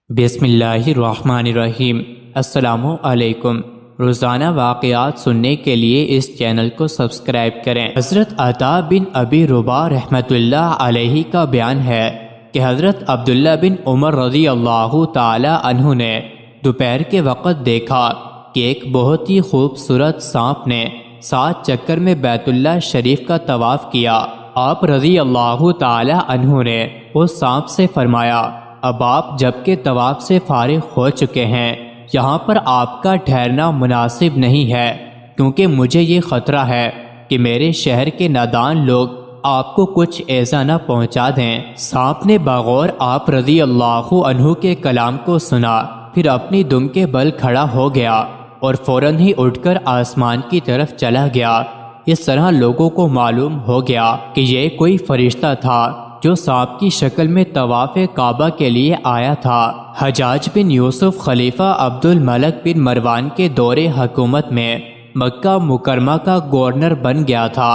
بسم اللہ الرحمن الرحیم۔ السلام علیکم۔ روزانہ واقعات سننے کے لیے اس چینل کو سبسکرائب کریں۔ حضرت عطا بن ابی رباح رحمۃ اللہ علیہ کا بیان ہے کہ حضرت عبداللہ بن عمر رضی اللہ تعالی عنہ نے دوپہر کے وقت دیکھا کہ ایک بہت ہی خوبصورت سانپ نے 7 چکر میں بیت اللہ شریف کا طواف کیا۔ آپ رضی اللہ تعالی عنہ نے اس سانپ سے فرمایا، اب آپ جب کہ طواف سے فارغ ہو چکے ہیں، یہاں پر آپ کا ٹھہرنا مناسب نہیں ہے، کیونکہ مجھے یہ خطرہ ہے کہ میرے شہر کے نادان لوگ آپ کو کچھ ایسا نہ پہنچا دیں۔ سانپ نے بغور آپ رضی اللہ عنہ کے کلام کو سنا، پھر اپنی دم کے بل کھڑا ہو گیا اور فوراً ہی اٹھ کر آسمان کی طرف چلا گیا۔ اس طرح لوگوں کو معلوم ہو گیا کہ یہ کوئی فرشتہ تھا جو سانپ کی شکل میں طواف کعبہ کے لیے آیا تھا۔ حجاج بن یوسف خلیفہ عبد الملک بن مروان کے دور حکومت میں مکہ مکرمہ کا گورنر بن گیا تھا۔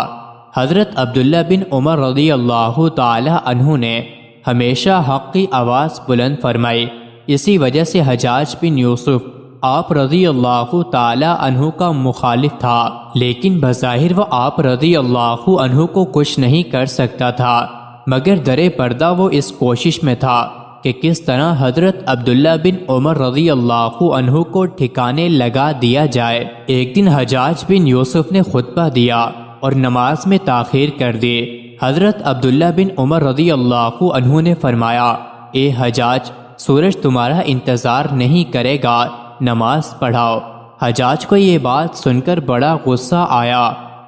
حضرت عبداللہ بن عمر رضی اللہ تعالی عنہ نے ہمیشہ حق کی آواز بلند فرمائی۔ اسی وجہ سے حجاج بن یوسف آپ رضی اللہ تعالی عنہ کا مخالف تھا، لیکن بظاہر وہ آپ رضی اللہ عنہ کو کچھ نہیں کر سکتا تھا، مگر در پردہ وہ اس کوشش میں تھا کہ کس طرح حضرت عبداللہ بن عمر رضی اللہ عنہ کو ٹھکانے لگا دیا جائے۔ ایک دن حجاج بن یوسف نے خطبہ دیا اور نماز میں تاخیر کر دی۔ حضرت عبداللہ بن عمر رضی اللہ عنہ نے فرمایا، اے حجاج، سورج تمہارا انتظار نہیں کرے گا، نماز پڑھاؤ۔ حجاج کو یہ بات سن کر بڑا غصہ آیا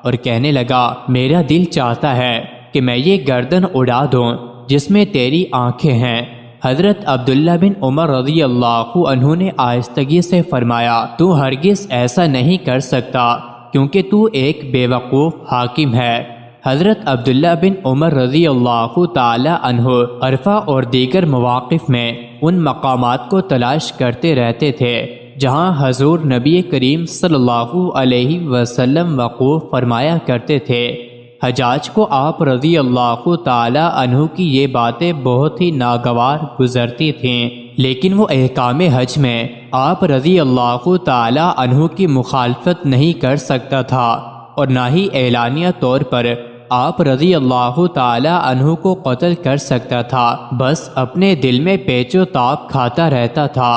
اور کہنے لگا، میرا دل چاہتا ہے کہ میں یہ گردن اڑا دوں جس میں تیری آنکھیں ہیں۔ حضرت عبداللہ بن عمر رضی اللہ عنہ نے آہستگی سے فرمایا، تو ہرگز ایسا نہیں کر سکتا، کیونکہ تو ایک بے وقوف حاکم ہے۔ حضرت عبداللہ بن عمر رضی اللہ تعالی عنہ عرفہ اور دیگر مواقف میں ان مقامات کو تلاش کرتے رہتے تھے جہاں حضور نبی کریم صلی اللہ علیہ وسلم وقوف فرمایا کرتے تھے۔ حجاج کو آپ رضی اللہ تعالی عنہ کی یہ باتیں بہت ہی ناگوار گزرتی تھیں، لیکن وہ احکام حج میں آپ رضی اللہ تعالی عنہ کی مخالفت نہیں کر سکتا تھا، اور نہ ہی اعلانیہ طور پر آپ رضی اللہ تعالی عنہ کو قتل کر سکتا تھا، بس اپنے دل میں پیچ و تاب کھاتا رہتا تھا۔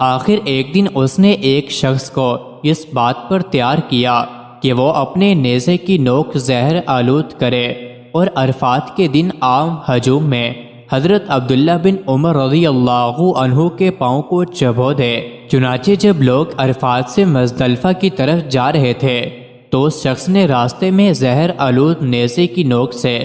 آخر ایک دن اس نے ایک شخص کو اس بات پر تیار کیا کہ وہ اپنے نیزے کی نوک زہر آلود کرے اور عرفات کے دن عام ہجوم میں حضرت عبداللہ بن عمر رضی اللہ عنہ کے پاؤں کو چبو دے۔ چنانچہ جب لوگ عرفات سے مزدلفہ کی طرف جا رہے تھے تو اس شخص نے راستے میں زہر آلود نیزے کی نوک سے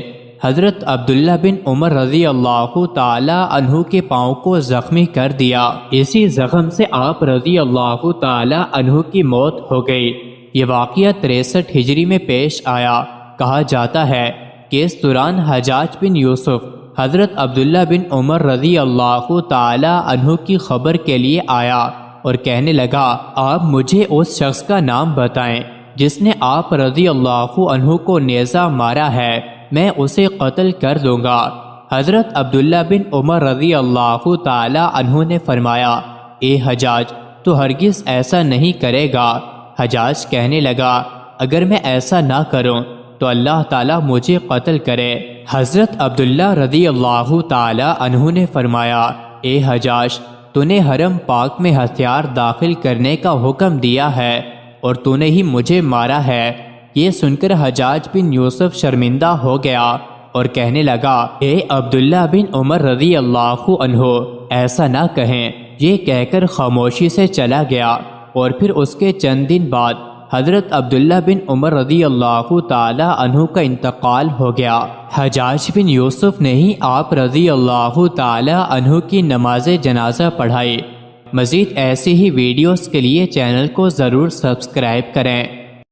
حضرت عبداللہ بن عمر رضی اللہ تعالی عنہ کے پاؤں کو زخمی کر دیا۔ اسی زخم سے آپ رضی اللہ تعالی عنہ کی موت ہو گئی۔ یہ واقعہ 63 ہجری میں پیش آیا۔ کہا جاتا ہے کہ اس دوران حجاج بن یوسف حضرت عبداللہ بن عمر رضی اللہ تعالی عنہ کی خبر کے لیے آیا اور کہنے لگا، آپ مجھے اس شخص کا نام بتائیں جس نے آپ رضی اللہ عنہ کو نیزہ مارا ہے، میں اسے قتل کر دوں گا۔ حضرت عبداللہ بن عمر رضی اللہ تعالی عنہ نے فرمایا، اے حجاج، تو ہرگز ایسا نہیں کرے گا۔ حجاج کہنے لگا، اگر میں ایسا نہ کروں تو اللہ تعالیٰ مجھے قتل کرے۔ حضرت عبداللہ رضی اللہ تعالی عنہ نے فرمایا، اے حجاج، تو نے حرم پاک میں ہتھیار داخل کرنے کا حکم دیا ہے اور تو نے ہی مجھے مارا ہے۔ یہ سن کر حجاج بن یوسف شرمندہ ہو گیا اور کہنے لگا، اے عبداللہ بن عمر رضی اللہ عنہ، ایسا نہ کہیں۔ یہ کہہ کر خاموشی سے چلا گیا، اور پھر اس کے چند دن بعد حضرت عبداللہ بن عمر رضی اللہ تعالی عنہ کا انتقال ہو گیا۔ حجاج بن یوسف نے ہی آپ رضی اللہ تعالی عنہ کی نماز جنازہ پڑھائی۔ مزید ایسی ہی ویڈیوز کے لیے چینل کو ضرور سبسکرائب کریں۔